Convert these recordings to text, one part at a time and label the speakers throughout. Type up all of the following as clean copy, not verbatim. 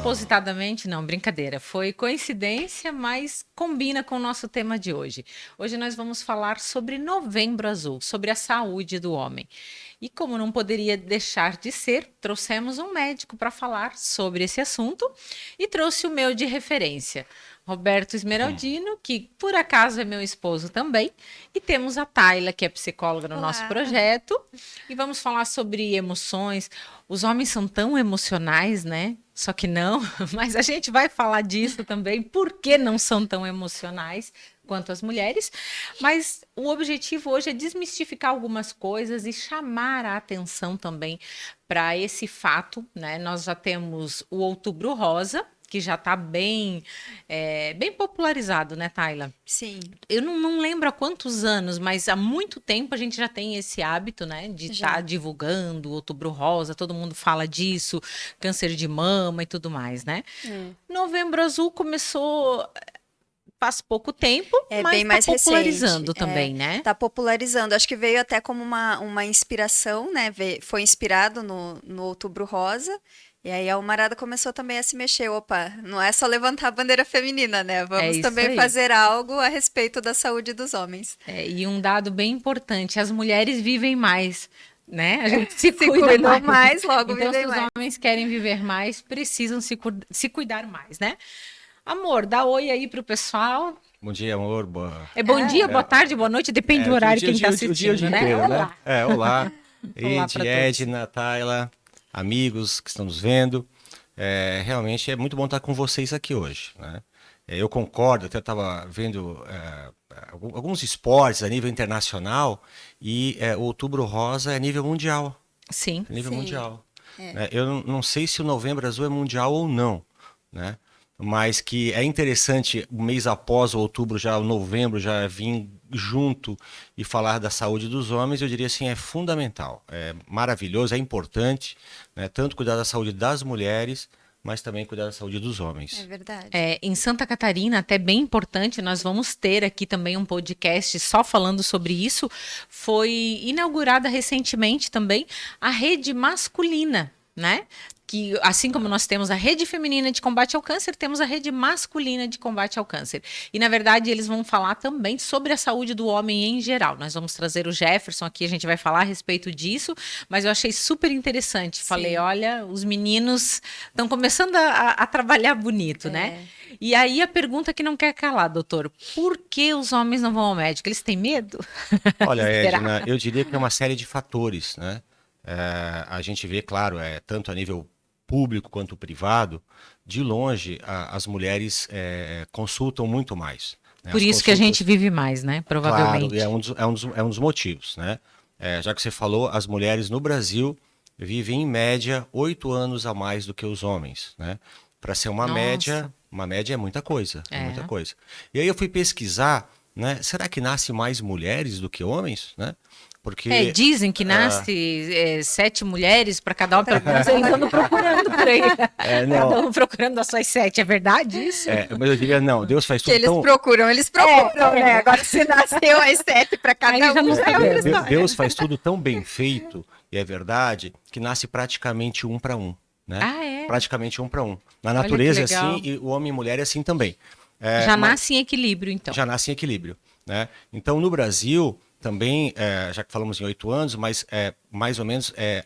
Speaker 1: Propositadamente, não, brincadeira. Foi coincidência, mas combina com o nosso tema de hoje. Hoje nós vamos falar sobre Novembro Azul, sobre a saúde do homem. E como não poderia deixar de ser, trouxemos um médico para falar sobre esse assunto e trouxe o meu de referência, Roberto Esmeraldino, que por acaso é meu esposo também, e temos a Tayla, que é psicóloga no nosso projeto, e vamos falar sobre emoções. Os homens são tão emocionais, né? Só que não, mas a gente vai falar disso também, por que não são tão emocionais quanto as mulheres, mas o objetivo hoje é desmistificar algumas coisas e chamar a atenção também para esse fato, né? Nós já temos o Outubro Rosa, que já está bem popularizado, né, Tayla?
Speaker 2: Sim.
Speaker 1: Eu não lembro há quantos anos, mas há muito tempo a gente já tem esse hábito, né, de estar divulgando o Outubro Rosa, todo mundo fala disso, câncer de mama e tudo mais, né? Novembro Azul começou faz pouco tempo, mas
Speaker 2: bem mais
Speaker 1: popularizando
Speaker 2: recente.
Speaker 1: também, né?
Speaker 2: Tá popularizando. Acho que veio até como uma inspiração, né? Foi inspirado no Outubro Rosa. E aí a Humarada começou também a se mexer. Opa, não é só levantar a bandeira feminina, né? Vamos
Speaker 1: isso
Speaker 2: também
Speaker 1: aí.
Speaker 2: fazer algo a respeito da saúde dos homens.
Speaker 1: E um dado bem importante, as mulheres vivem mais, né? A gente se
Speaker 2: cuidam
Speaker 1: cuida
Speaker 2: mais, logo
Speaker 1: então,
Speaker 2: vivem
Speaker 1: se os
Speaker 2: mais.
Speaker 1: homens querem viver mais, precisam se cuidar mais, né? Amor, dá oi aí pro pessoal.
Speaker 3: Bom dia, amor.
Speaker 1: Bom dia, boa tarde, boa noite, depende do horário quem está assistindo,
Speaker 3: o dia
Speaker 1: né?
Speaker 3: inteiro,
Speaker 1: Olá.
Speaker 3: né? Olá.
Speaker 1: Olá pra
Speaker 3: Edna, Tayla, amigos que estão nos vendo. Realmente é muito bom estar com vocês aqui hoje, né? Eu concordo, até estava vendo alguns esportes a nível internacional e o Outubro Rosa é a nível mundial.
Speaker 1: Sim.
Speaker 3: A nível mundial. Eu não sei se o Novembro Azul é mundial ou não, né? Mas que é interessante, um mês após o outubro, já o novembro, já vir junto e falar da saúde dos homens, eu diria assim, é fundamental, é maravilhoso, é importante, né? Tanto cuidar da saúde das mulheres, mas também cuidar da saúde dos homens.
Speaker 2: É verdade.
Speaker 1: Em Santa Catarina, até bem importante, nós vamos ter aqui também um podcast só falando sobre isso. Foi inaugurada recentemente também a rede masculina, né? Que, assim como nós temos a rede feminina de combate ao câncer, temos a rede masculina de combate ao câncer. E, na verdade, eles vão falar também sobre a saúde do homem em geral. Nós vamos trazer o Jefferson aqui, a gente vai falar a respeito disso, mas eu achei super interessante.
Speaker 2: Sim.
Speaker 1: Falei, olha, os meninos estão começando a trabalhar bonito, né? E aí a pergunta que não quer calar, doutor, por que os homens não vão ao médico? Eles têm medo?
Speaker 3: Olha, Edna, eu diria que é uma série de fatores, né? A gente vê, claro, tanto a nível público quanto privado, de longe as mulheres consultam muito mais. Né?
Speaker 1: Por isso que a gente vive mais, né? Provavelmente.
Speaker 3: Claro, é um dos motivos, né? Já que você falou, as mulheres no Brasil vivem em média 8 anos a mais do que os homens, né? Para ser uma média é muita coisa, é muita coisa. E aí eu fui pesquisar, né? Será que nasce mais mulheres do que homens, né? Porque
Speaker 1: dizem que nasce 7 mulheres para cada um, pelo menos eles andam procurando por aí. Cada um procurando as suas 7, é verdade isso?
Speaker 3: Mas eu diria, não, Deus faz tudo
Speaker 2: eles procuram, né? Agora se nasceu as 7 para cada um,
Speaker 3: Deus faz tudo tão bem feito, e é verdade, que nasce praticamente 1 para 1, né? Praticamente 1 para 1. Na natureza é assim, e o homem e mulher é assim também.
Speaker 1: Já nasce em equilíbrio, então.
Speaker 3: Já nasce em equilíbrio, né? Então, no Brasil também, já que falamos em 8 anos, mas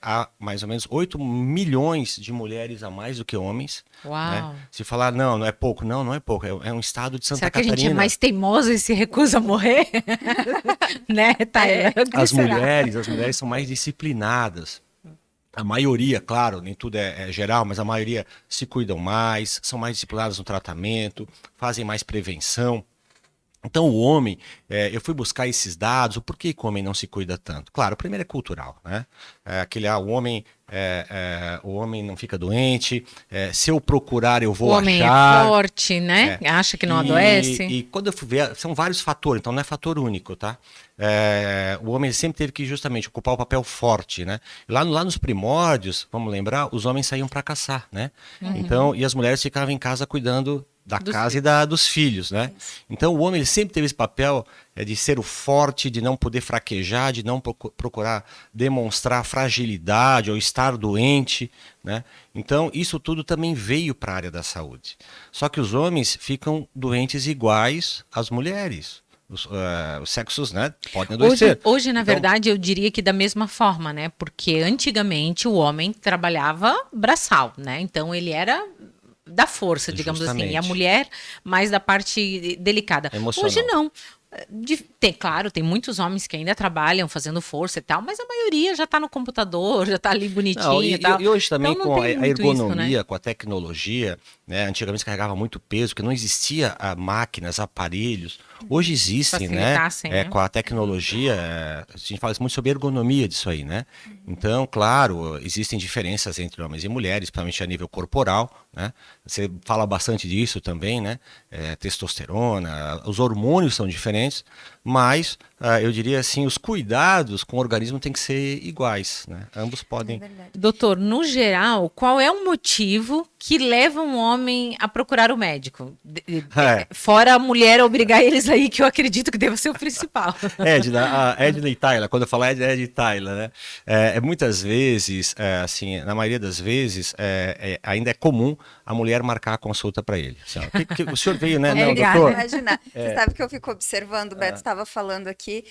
Speaker 3: há mais ou menos 8 milhões de mulheres a mais do que homens.
Speaker 1: Uau!
Speaker 3: Né? Se falar, não é pouco. Não é pouco. É um estado de Santa
Speaker 1: Será
Speaker 3: Catarina.
Speaker 1: Será que a gente é mais teimoso e se recusa a morrer? Né, Tayla?
Speaker 3: As mulheres são mais disciplinadas. A maioria, claro, nem tudo é geral, mas a maioria se cuidam mais, são mais disciplinadas no tratamento, fazem mais prevenção. Então o homem, eu fui buscar esses dados, por que o homem não se cuida tanto? Claro, o primeiro é cultural, né? O homem não fica doente, se eu procurar eu vou achar.
Speaker 1: O homem é forte, né? Acha que não adoece.
Speaker 3: E quando eu fui ver, são vários fatores, então não é fator único, tá? O homem sempre teve que justamente ocupar o papel forte, né? Lá nos primórdios, vamos lembrar, os homens saíam para caçar, né? Então, e as mulheres ficavam em casa cuidando da
Speaker 1: Dos
Speaker 3: casa
Speaker 1: filhos.
Speaker 3: e dos filhos, né? Então o homem ele sempre teve esse papel de ser o forte, de não poder fraquejar, de não procurar demonstrar fragilidade ou estar doente, né? Então isso tudo também veio para a área da saúde. Só que os homens ficam doentes iguais às mulheres. Os sexos, né, podem adoecer.
Speaker 1: Hoje, na
Speaker 3: Então,
Speaker 1: verdade, eu diria que da mesma forma, né? Porque antigamente o homem trabalhava braçal, né? Então ele era da força, digamos assim, e a
Speaker 3: Justamente.
Speaker 1: mulher mais da parte delicada.
Speaker 3: Emocional.
Speaker 1: Hoje não. Claro, tem muitos homens que ainda trabalham fazendo força e tal, mas a maioria já está no computador, já está ali bonitinho
Speaker 3: não,
Speaker 1: e tal.
Speaker 3: e hoje também
Speaker 1: Então não
Speaker 3: com a
Speaker 1: tem muito isso,
Speaker 3: ergonomia,
Speaker 1: né?
Speaker 3: com a tecnologia, né? Antigamente se carregava muito peso, porque não existia máquinas, aparelhos. Hoje existem, né?
Speaker 1: Facilitassem, né?
Speaker 3: Com a tecnologia, a gente fala muito sobre ergonomia disso aí, né? Então, claro, existem diferenças entre homens e mulheres, principalmente a nível corporal, né? Você fala bastante disso também, né? Testosterona, os hormônios são diferentes, mas eu diria assim, os cuidados com o organismo têm que ser iguais, né? Ambos
Speaker 2: É
Speaker 3: podem.
Speaker 2: verdade.
Speaker 1: Doutor, no geral, qual é o motivo que leva um homem a procurar o médico? Fora a mulher obrigar eles aí, que eu acredito que deva ser o principal.
Speaker 3: Edna e Tayla, quando eu falo Edna e Tayla, né? Muitas vezes, assim, na maioria das vezes, ainda é comum a mulher marcar a consulta para ele. Assim, ó, o senhor veio, né? Não,
Speaker 1: Obrigada.
Speaker 3: doutor.
Speaker 2: Imaginar. Você sabe que eu fico observando, o Beto estava falando aqui,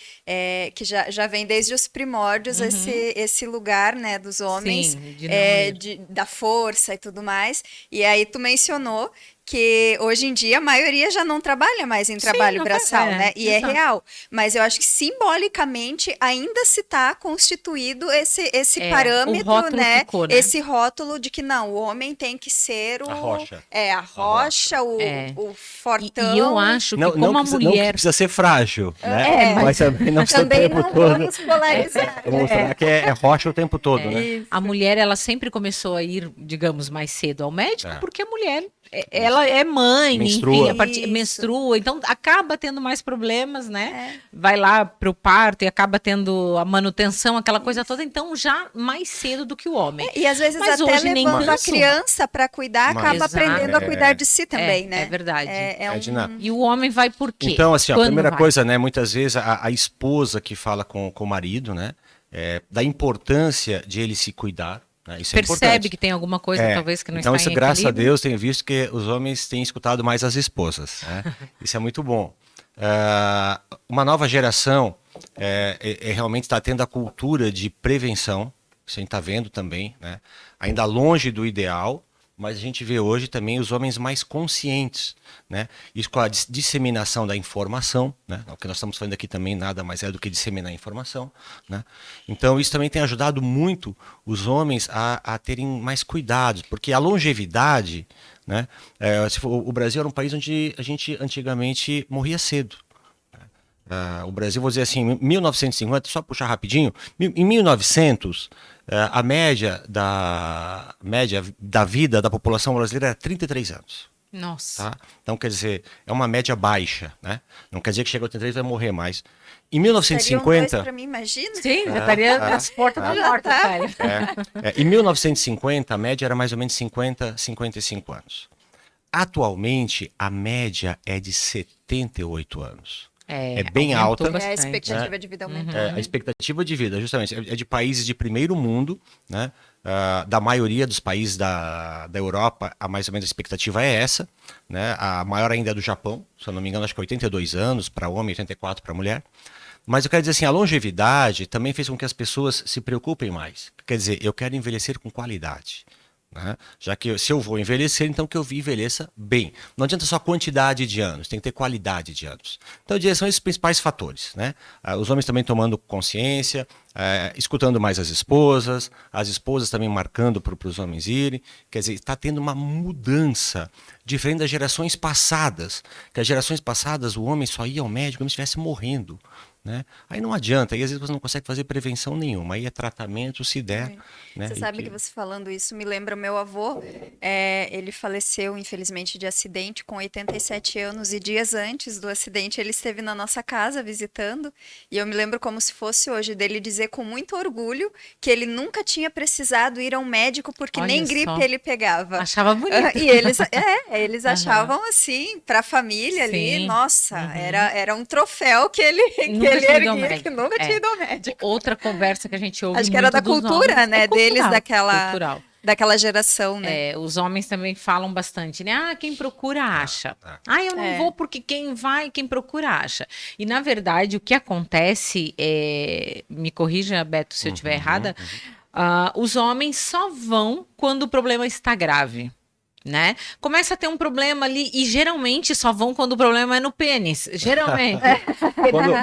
Speaker 2: que já vem desde os primórdios esse lugar, né, dos homens,
Speaker 1: Sim, de não ir.
Speaker 2: da força e tudo mais. E aí tu mencionou que hoje em dia a maioria já não trabalha mais em trabalho
Speaker 1: não
Speaker 2: braçal, né? E é
Speaker 1: exato.
Speaker 2: real. Mas eu acho que simbolicamente ainda se está constituído esse
Speaker 1: O
Speaker 2: parâmetro,
Speaker 1: rótulo
Speaker 2: né?
Speaker 1: ficou, né?
Speaker 2: Esse rótulo de que não, o homem tem que ser
Speaker 3: A rocha.
Speaker 2: a rocha,
Speaker 1: É.
Speaker 2: o
Speaker 1: E
Speaker 2: fortão.
Speaker 1: eu acho que
Speaker 3: Não,
Speaker 1: como a
Speaker 3: não que
Speaker 1: mulher...
Speaker 3: precisa ser frágil, né? Mas também não ser o
Speaker 2: Também
Speaker 3: tempo
Speaker 2: não
Speaker 3: todo.
Speaker 2: vamos polarizar.
Speaker 3: Mostrar que é rocha o tempo todo, né?
Speaker 1: A mulher, ela sempre começou a ir, digamos, mais cedo ao médico,
Speaker 3: É.
Speaker 1: porque a mulher, ela é mãe,
Speaker 3: Menstrua.
Speaker 1: enfim,
Speaker 2: Isso.
Speaker 1: menstrua, então acaba tendo mais problemas, né?
Speaker 2: É.
Speaker 1: Vai lá pro parto e acaba tendo a manutenção, aquela coisa toda, então já mais cedo do que o homem.
Speaker 2: E às vezes
Speaker 1: Mas
Speaker 2: até
Speaker 1: hoje nem
Speaker 2: levando a
Speaker 1: tanto.
Speaker 2: criança para cuidar,
Speaker 3: Mas-
Speaker 2: acaba
Speaker 1: Exato.
Speaker 2: aprendendo a cuidar de si também, né?
Speaker 1: É verdade.
Speaker 3: Edna.
Speaker 1: E o homem vai por quê?
Speaker 3: Então, assim, a
Speaker 1: Quando
Speaker 3: primeira
Speaker 1: vai?
Speaker 3: coisa, né? Muitas vezes a esposa que fala com o marido, né? Da importância de ele se cuidar. Né? Isso é
Speaker 1: Percebe
Speaker 3: importante.
Speaker 1: que tem alguma coisa, talvez, que não
Speaker 3: Então,
Speaker 1: está
Speaker 3: isso,
Speaker 1: em
Speaker 3: graças a
Speaker 1: equilíbrio?
Speaker 3: Deus, tenho visto que os homens têm escutado mais as esposas. Né? Isso é muito bom. Uma nova geração realmente está tendo a cultura de prevenção, isso a gente está vendo também, né? Ainda longe do ideal, mas a gente vê hoje também os homens mais conscientes, né? Isso com a disseminação da informação, né? O que nós estamos falando aqui também nada mais é do que disseminar informação, né? Então isso também tem ajudado muito os homens a terem mais cuidados, porque a longevidade, né? O Brasil era um país onde a gente antigamente morria cedo. O Brasil, vou dizer assim, em 1950, só puxar rapidinho, em 1900, a média da vida da população brasileira era 33 anos.
Speaker 1: Nossa.
Speaker 3: Tá? Então, quer dizer, é uma média baixa, né? Não quer dizer que chega a 83 e vai morrer mais. Em
Speaker 2: Seriam dois
Speaker 3: 1950,
Speaker 2: para mim, imagina.
Speaker 1: Sim, já estaria nas portas da morte, velho.
Speaker 3: em 1950, a média era mais ou menos 50, 55 anos. Atualmente, a média é de 78 anos. É bem
Speaker 1: aumentou
Speaker 3: alta.
Speaker 2: A
Speaker 1: bastante.
Speaker 2: expectativa de vida aumentou.
Speaker 3: A expectativa de vida, justamente, é de países de primeiro mundo, né? Da maioria dos países da Europa, mais ou menos a expectativa é essa, né? A maior ainda é do Japão, se eu não me engano, acho que 82 anos para homem, 84 para mulher. Mas eu quero dizer assim, a longevidade também fez com que as pessoas se preocupem mais. Quer dizer, eu quero envelhecer com qualidade. Né? Já que se eu vou envelhecer, então que eu envelheça bem. Não adianta só quantidade de anos, tem que ter qualidade de anos. Então, são esses principais fatores. Né? Os homens também tomando consciência, escutando mais as esposas também marcando para os homens irem. Quer dizer, está tendo uma mudança diferente das gerações passadas. Que as gerações passadas, o homem só ia ao médico como se estivesse morrendo. Né? Aí não adianta, aí às vezes você não consegue fazer prevenção nenhuma, aí é tratamento se der. Né?
Speaker 2: Você sabe que você falando isso me lembra o meu avô, ele faleceu infelizmente de acidente com 87 anos e dias antes do acidente ele esteve na nossa casa visitando e eu me lembro como se fosse hoje dele dizer dizer com muito orgulho que ele nunca tinha precisado ir a um médico porque
Speaker 1: Olha
Speaker 2: nem gripe
Speaker 1: só.
Speaker 2: ele pegava.
Speaker 1: Achava bonito.
Speaker 2: E eles achavam assim, para a família ali,
Speaker 1: Sim.
Speaker 2: nossa, era um troféu que ele
Speaker 1: Nunca tinha ido ao
Speaker 2: erguia,
Speaker 1: médico.
Speaker 2: que nunca
Speaker 1: É.
Speaker 2: tinha ido ao médico.
Speaker 1: Outra conversa que a gente ouve
Speaker 2: Acho que era
Speaker 1: muito
Speaker 2: da
Speaker 1: dos
Speaker 2: cultura,
Speaker 1: homens,
Speaker 2: né, deles,
Speaker 1: cultural.
Speaker 2: daquela geração, né?
Speaker 1: Os homens também falam bastante, né? Ah, quem procura acha. Ah, eu não vou porque quem vai, quem procura acha. E na verdade, o que acontece me corrija, Beto, se eu estiver errada, os homens só vão quando o problema está grave. Né? Começa a ter um problema ali e geralmente só vão quando o problema é no pênis. Geralmente.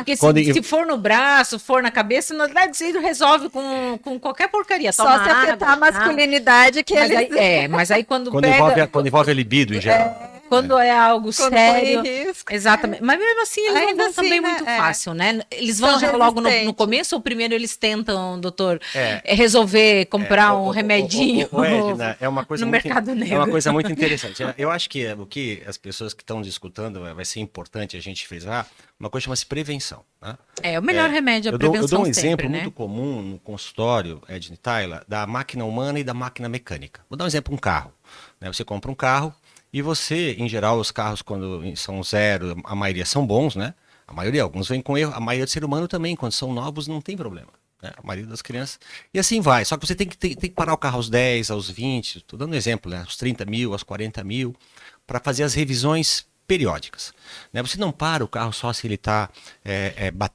Speaker 1: Porque se for no braço, for na cabeça, na verdade isso resolve com qualquer porcaria.
Speaker 2: Só
Speaker 1: Toma
Speaker 2: se afetar
Speaker 1: água,
Speaker 2: a masculinidade que eles...
Speaker 1: mas aí quando
Speaker 3: envolve a libido em geral.
Speaker 1: Quando é algo
Speaker 2: Quando
Speaker 1: sério.
Speaker 2: põe em risco.
Speaker 1: Exatamente. Mas mesmo assim, eles não
Speaker 2: Ainda
Speaker 1: vão
Speaker 2: assim,
Speaker 1: também
Speaker 2: né?
Speaker 1: muito fácil, né? Eles vão
Speaker 2: São
Speaker 1: já logo no
Speaker 2: resistentes.
Speaker 1: começo, ou primeiro eles tentam, doutor, resolver comprar um remedinho
Speaker 3: Edna, é uma coisa
Speaker 1: no
Speaker 3: muito,
Speaker 1: mercado negro.
Speaker 3: É uma coisa muito interessante. Eu acho que o que as pessoas que estão escutando vai ser importante a gente frisar, uma coisa chama-se prevenção. Né?
Speaker 1: O melhor remédio é a prevenção.
Speaker 3: Eu dou um
Speaker 1: sempre,
Speaker 3: exemplo
Speaker 1: né?
Speaker 3: muito comum no consultório, Edna e Tayla, da máquina humana e da máquina mecânica. Vou dar um exemplo, um carro. Né? Você compra um carro, e você, em geral, os carros quando são zero, a maioria são bons, né? A maioria, alguns vêm com erro. A maioria do ser humano também, quando são novos, não tem problema. Né? A maioria das crianças. E assim vai. Só que você tem que parar o carro aos 10, aos 20, estou dando um exemplo, né? Aos 30 mil, aos 40 mil, para fazer as revisões periódicas. Né? Você não para o carro só se ele está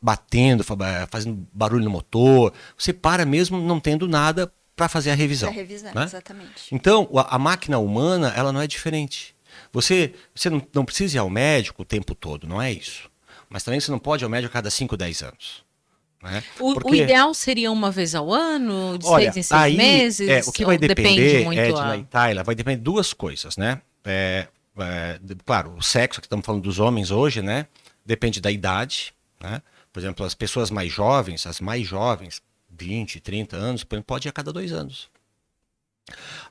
Speaker 3: batendo, fazendo barulho no motor. Você para mesmo não tendo nada para fazer a revisão.
Speaker 2: Para revisar,
Speaker 3: né?
Speaker 2: exatamente.
Speaker 3: Então, a máquina humana, ela não é diferente. Você não precisa ir ao médico o tempo todo, não é isso. Mas também você não pode ir ao médico a cada 5, 10 anos. Né?
Speaker 1: O ideal seria uma vez ao ano, de 6 em 6 meses?
Speaker 3: O que vai depender,
Speaker 1: muito
Speaker 3: Edna e Tayla, vai depender de duas coisas, né? Claro, o sexo, que estamos falando dos homens hoje, né? Depende da idade, né? Por exemplo, as pessoas mais jovens, 20, 30 anos, pode ir a cada 2 anos.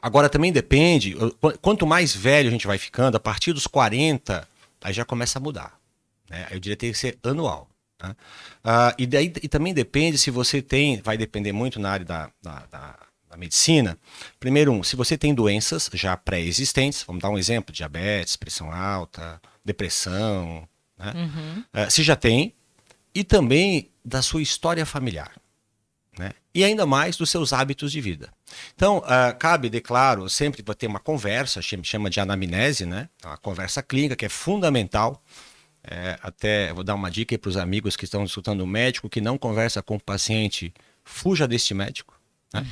Speaker 3: Agora também depende, quanto mais velho a gente vai ficando, a partir dos 40, aí já começa a mudar. Né? Eu diria que tem que ser anual. Né? E também depende se você vai depender muito na área da medicina. Primeiro, se você tem doenças já pré-existentes, vamos dar um exemplo, diabetes, pressão alta, depressão, né? Se já tem, e também da sua história familiar. Né? E ainda mais dos seus hábitos de vida. Então, cabe, declaro, sempre vai ter uma conversa, chama de anamnese, né? Uma conversa clínica que é fundamental. Até vou dar uma dica para os amigos que estão escutando o médico que não conversa com o paciente, fuja deste médico. Né?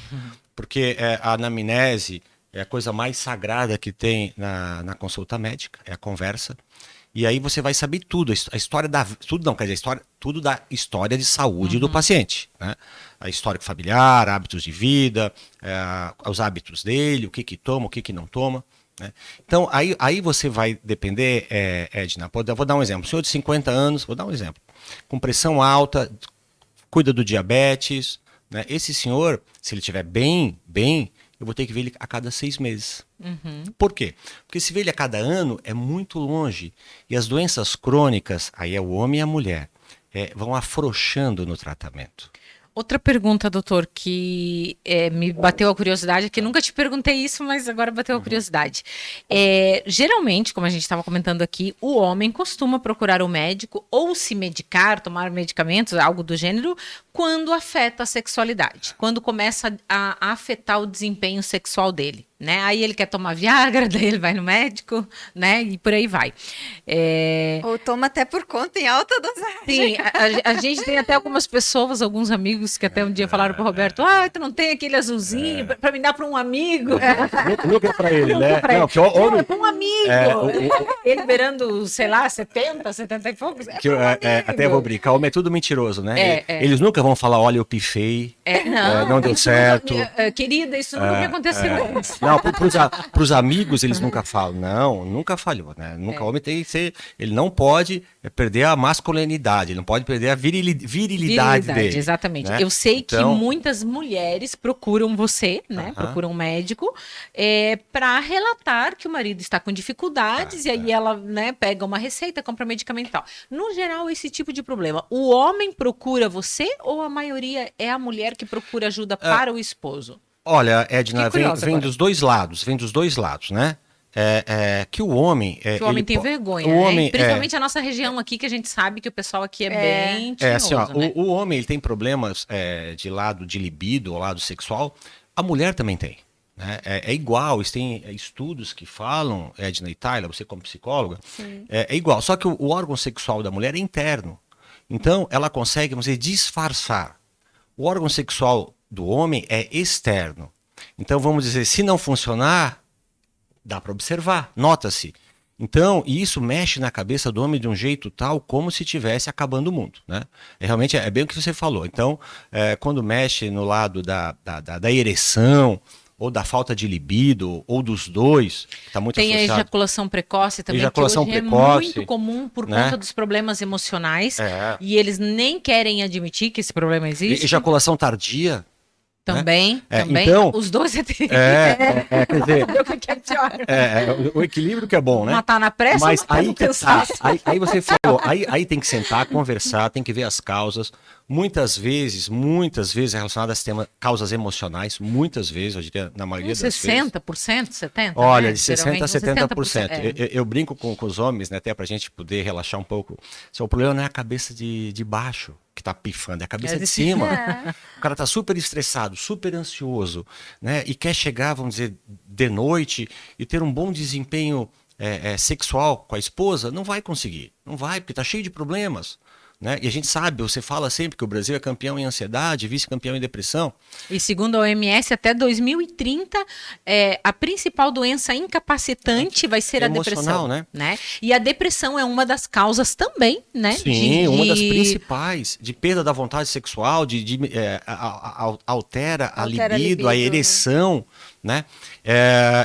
Speaker 3: Porque a anamnese é a coisa mais sagrada que tem na consulta médica, é a conversa. E aí você vai saber tudo, a história tudo da história de saúde do paciente. Né? A história familiar, hábitos de vida, os hábitos dele, o que toma, o que não toma. Né? Então, aí você vai depender, Edna, vou dar um exemplo. O senhor de 50 anos, vou dar um exemplo, com pressão alta, cuida do diabetes. Né? Esse senhor, se ele estiver bem, eu vou ter que ver ele a cada 6 meses. Por quê? Porque se ver ele a cada ano é muito longe. E as doenças crônicas, aí é o homem e a mulher, vão afrouxando no tratamento.
Speaker 1: Outra pergunta, doutor, que me bateu a curiosidade, que nunca te perguntei isso, mas agora bateu a curiosidade. Geralmente, como a gente estava comentando aqui, o homem costuma procurar o médico ou se medicar, tomar medicamentos, algo do gênero, quando afeta a sexualidade, quando começa a afetar o desempenho sexual dele. Né? Aí ele quer tomar Viagra, daí ele vai no médico, né? E por aí vai.
Speaker 2: Ou toma até por conta em alta dosagem.
Speaker 1: Sim, a gente tem até algumas pessoas, alguns amigos que até um dia falaram pro Roberto, tu não tem aquele azulzinho para me dar para um amigo.
Speaker 3: Nunca é para ele, né?
Speaker 1: Não, é para um amigo. Ele beirando, sei lá, 70 e poucos.
Speaker 3: Até vou brincar, o homem é tudo mentiroso, né? Eles nunca vão falar, olha, eu pifei, não deu certo.
Speaker 1: Querida, isso nunca me aconteceu antes.
Speaker 3: Não, Não, pros amigos eles nunca falam. Não, nunca falhou, né? Nunca o homem tem que ser. Ele não pode perder a masculinidade, ele não pode perder a virilidade dele.
Speaker 1: Exatamente.
Speaker 3: Né?
Speaker 1: Eu sei que
Speaker 3: Então,
Speaker 1: muitas mulheres procuram você, né? Procuram um médico para relatar que o marido está com dificuldades e aí ela, né, pega uma receita, compra medicamento e tal. No geral, esse tipo de problema, o homem procura você ou a maioria é a mulher que procura ajuda para o esposo?
Speaker 3: olha, Edna,
Speaker 1: Fiquei curiosa
Speaker 3: vem
Speaker 1: agora.
Speaker 3: dos dois lados, né? Que o homem.
Speaker 1: Que o homem
Speaker 3: ele
Speaker 1: tem
Speaker 3: po-
Speaker 1: vergonha,
Speaker 3: o
Speaker 1: né?
Speaker 3: homem,
Speaker 1: Principalmente a nossa região aqui, que a gente sabe que o pessoal aqui é bem
Speaker 3: assim, ó,
Speaker 1: tinhoso, né?
Speaker 3: o homem ele tem problemas de lado de libido, ou lado sexual, a mulher também tem. Né? É igual, tem estudos que falam, Edna e Tayla, você como psicóloga, é igual, só que o órgão sexual da mulher é interno. Então, ela consegue, vamos dizer, disfarçar. O órgão sexual do homem é externo. Então, vamos dizer, se não funcionar, dá para observar, nota-se. Então, e isso mexe na cabeça do homem de um jeito tal como se estivesse acabando o mundo, né? Realmente é bem o que você falou. Então, quando mexe no lado da ereção, ou da falta de libido, ou dos dois, está muito
Speaker 1: Tem a
Speaker 3: associado.
Speaker 1: ejaculação precoce também,
Speaker 3: Ejaculação
Speaker 1: que hoje
Speaker 3: precoce,
Speaker 1: é muito comum por
Speaker 3: né?
Speaker 1: conta dos problemas emocionais.
Speaker 3: É.
Speaker 1: E eles nem querem admitir que esse problema existe.
Speaker 3: Ejaculação tardia.
Speaker 1: Também, também.
Speaker 3: Então,
Speaker 1: Os dois é
Speaker 3: quer dizer,
Speaker 1: o que é pior.
Speaker 3: o equilíbrio que é bom, né?
Speaker 1: Matar na pressa
Speaker 3: Mas
Speaker 1: ou matar
Speaker 3: aí
Speaker 1: no
Speaker 3: que tá,
Speaker 1: cansaço?
Speaker 3: aí você falou, aí tem que sentar, conversar, tem que ver as causas. Muitas vezes é relacionado a causas emocionais, muitas vezes, eu diria, na maioria das vezes.
Speaker 1: 60%, 70%?
Speaker 3: Olha,
Speaker 1: né?
Speaker 3: de 60% a
Speaker 1: Geralmente,
Speaker 3: 70%. Eu brinco com os homens, né, até pra gente poder relaxar um pouco. O problema não é a cabeça de baixo que tá pifando, é a cabeça de cima. O cara tá super estressado, super ansioso, né, e quer chegar, vamos dizer, de noite e ter um bom desempenho sexual com a esposa, não vai conseguir. Não vai, porque tá cheio de problemas. Né? E a gente sabe, você fala sempre que o Brasil é campeão em ansiedade, vice-campeão em depressão.
Speaker 1: E segundo a OMS, até 2030, a principal doença incapacitante vai ser a depressão. Né? E a depressão é uma das causas também, né?
Speaker 3: Sim, uma das principais, de perda da vontade sexual, altera a libido, a ereção, né?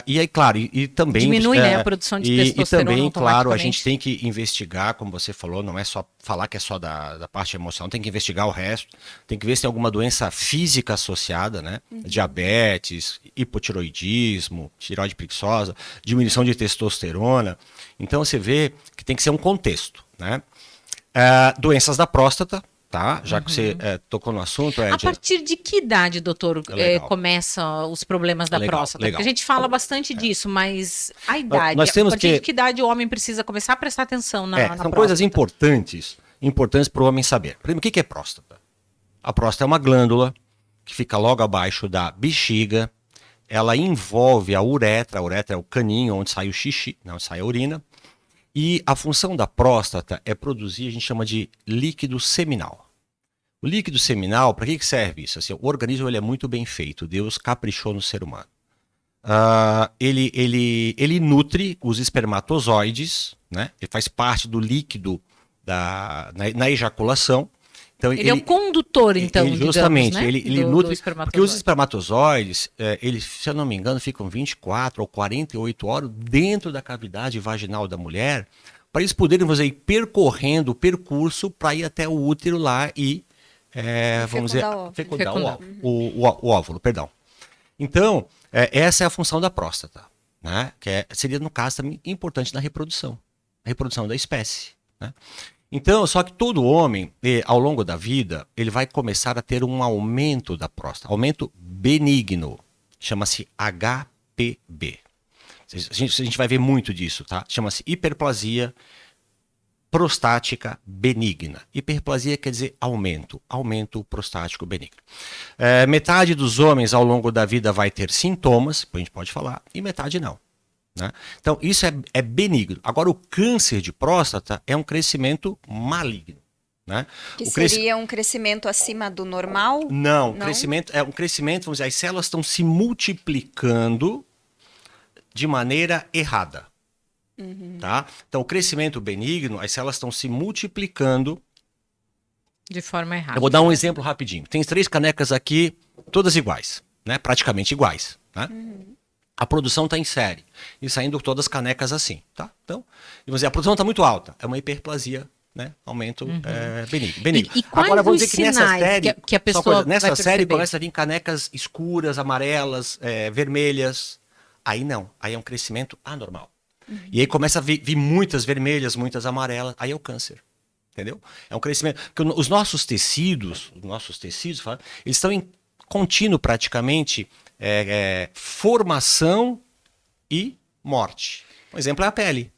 Speaker 3: E aí, claro, e também...
Speaker 1: Diminui, né, a produção de testosterona.
Speaker 3: E também, claro, a gente tem que investigar, como você falou, não é só falar que é só da parte emocional, tem que investigar o resto, tem que ver se tem alguma doença física associada, né? Diabetes, hipotiroidismo, tireoide preguiçosa, diminuição de testosterona. Então você vê que tem que ser um contexto, né? Doenças da próstata, tá? Já que você tocou no assunto,
Speaker 1: A partir de que idade, doutor, começam os problemas da próstata?
Speaker 3: Legal.
Speaker 1: Porque a gente fala bastante disso, mas a idade,
Speaker 3: Nós temos
Speaker 1: a partir de que idade o homem precisa começar a prestar atenção na
Speaker 3: são
Speaker 1: próstata?
Speaker 3: coisas importantes para o homem saber. Primeiro, o que é próstata? A próstata é uma glândula que fica logo abaixo da bexiga, ela envolve a uretra é o caninho onde sai o xixi, onde sai a urina, e a função da próstata é produzir, a gente chama de líquido seminal. O líquido seminal, para que serve isso? Assim, o organismo ele é muito bem feito, Deus caprichou no ser humano. Ele nutre os espermatozoides, né? Ele faz parte do líquido na ejaculação. Então,
Speaker 1: ele é o condutor, então,
Speaker 3: justamente,
Speaker 1: digamos, né?
Speaker 3: ele nutre, porque os espermatozoides, eles, se eu não me engano, ficam 24 ou 48 horas dentro da cavidade vaginal da mulher, para eles poderem, vamos dizer, ir percorrendo o percurso para ir até o útero lá e, vamos dizer, fecundar o óvulo, perdão. Então, essa é a função da próstata, né? Que seria, no caso, também importante na reprodução da espécie, né? Então, só que todo homem, ao longo da vida, ele vai começar a ter um aumento da próstata, aumento benigno, chama-se HPB. A gente vai ver muito disso, tá? Chama-se hiperplasia prostática benigna. Hiperplasia quer dizer aumento prostático benigno. Metade dos homens ao longo da vida vai ter sintomas, a gente pode falar, e metade não. Né? Então, isso é benigno. Agora, o câncer de próstata é um crescimento maligno. Né?
Speaker 2: Que seria um crescimento acima do normal?
Speaker 3: Não, é um crescimento, vamos dizer, as células estão se multiplicando de maneira errada. Tá? Então, o crescimento benigno, as células estão se multiplicando
Speaker 1: de forma errada.
Speaker 3: Eu vou dar um exemplo rapidinho. Tem 3 canecas aqui, todas iguais, né? Praticamente iguais. Né? a produção está em série e saindo todas as canecas assim, tá? Então, vamos dizer, a produção está muito alta, é uma hiperplasia, né? Aumento benigno.
Speaker 1: E quais
Speaker 3: Agora, vamos
Speaker 1: os
Speaker 3: dizer que nessa
Speaker 1: sinais
Speaker 3: série,
Speaker 1: que a pessoa vai
Speaker 3: nessa série
Speaker 1: perceber?
Speaker 3: começa a vir canecas escuras, amarelas, vermelhas. Aí não, aí é um crescimento anormal. E aí começa a vir muitas vermelhas, muitas amarelas, aí é o câncer. Entendeu? É um crescimento. Porque os nossos tecidos, eles estão em contínuo praticamente formação e morte. Um exemplo é a pele.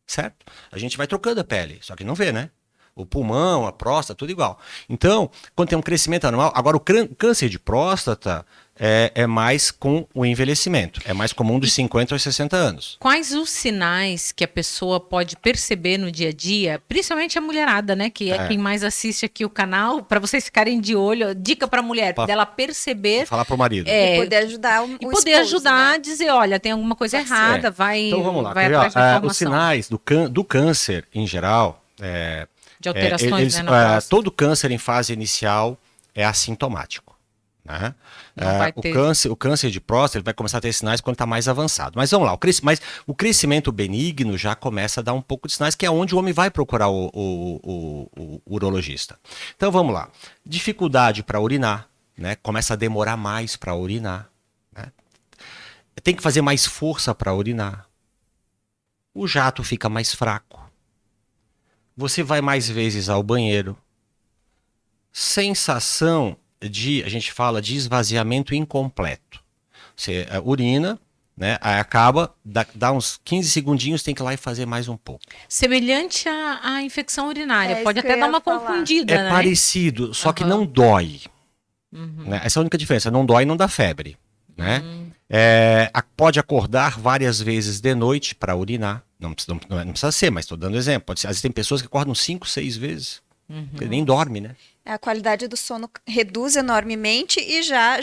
Speaker 3: Certo? A gente vai trocando a pele, só que não vê, né? O pulmão, a próstata, tudo igual. Então, quando tem um crescimento anormal, agora o câncer de próstata é mais com o envelhecimento. É mais comum dos 50 aos 60 anos.
Speaker 1: Quais os sinais que a pessoa pode perceber no dia a dia, principalmente a mulherada, né? Que é quem mais assiste aqui o canal, para vocês ficarem de olho, dica para mulher, dela perceber.
Speaker 3: Falar pro marido.
Speaker 2: E poder ajudar o
Speaker 1: poder
Speaker 2: esposo,
Speaker 1: ajudar
Speaker 2: né?
Speaker 1: a dizer, olha, tem alguma coisa errada, vai,
Speaker 3: Então vamos lá.
Speaker 1: vai
Speaker 3: Quer ver,
Speaker 1: atrás da informação.
Speaker 3: os sinais do câncer em geral.
Speaker 1: De alterações, né, na próstata.
Speaker 3: Todo câncer em fase inicial é assintomático. Né?
Speaker 1: Não vai ter...
Speaker 3: o câncer de próstata ele vai começar a ter sinais quando está mais avançado. Mas vamos lá, o crescimento benigno já começa a dar um pouco de sinais, que é onde o homem vai procurar o urologista. Então vamos lá. Dificuldade para urinar, né? Começa a demorar mais para urinar. Né? Tem que fazer mais força para urinar. O jato fica mais fraco. Você vai mais vezes ao banheiro. Sensação a gente fala de esvaziamento incompleto. Você urina, né? Aí acaba, dá uns 15 segundinhos, tem que ir lá e fazer mais um pouco.
Speaker 1: Semelhante à infecção urinária,
Speaker 2: É
Speaker 1: pode
Speaker 2: isso que
Speaker 1: até
Speaker 2: eu
Speaker 1: dar
Speaker 2: ia
Speaker 1: uma
Speaker 2: falar.
Speaker 1: confundida,
Speaker 3: É
Speaker 1: né?
Speaker 3: parecido, só que não dói.
Speaker 1: Uhum.
Speaker 3: Né? Essa é a única diferença. Não dói e não dá febre. Né? Pode acordar várias vezes de noite para urinar. Não precisa ser, mas estou dando exemplo. Pode ser, às vezes tem pessoas que acordam 5, 6 vezes. Porque nem dorme, né?
Speaker 2: A qualidade do sono reduz enormemente e já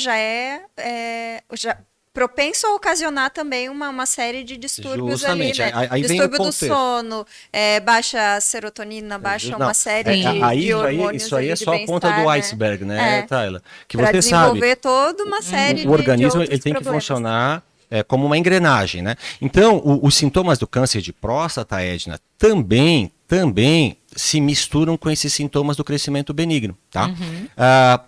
Speaker 2: propenso a ocasionar também uma série de distúrbios
Speaker 3: Justamente,
Speaker 2: ali, né?
Speaker 3: aí vem o
Speaker 2: Distúrbio do
Speaker 3: contexto.
Speaker 2: sono, baixa a serotonina, baixa
Speaker 3: Não,
Speaker 2: uma série
Speaker 3: aí
Speaker 2: de hormônios
Speaker 3: isso aí
Speaker 2: ali
Speaker 3: é
Speaker 2: de
Speaker 3: só a ponta do
Speaker 2: bem-estar, né?
Speaker 3: iceberg, né, Tayla? Que
Speaker 2: Para
Speaker 3: você sabe,
Speaker 2: desenvolver toda uma série
Speaker 3: o organismo
Speaker 2: de
Speaker 3: ele tem que
Speaker 2: problemas.
Speaker 3: funcionar como uma engrenagem, né? Então, os sintomas do câncer de próstata, Edna, também se misturam com esses sintomas do crescimento benigno, tá?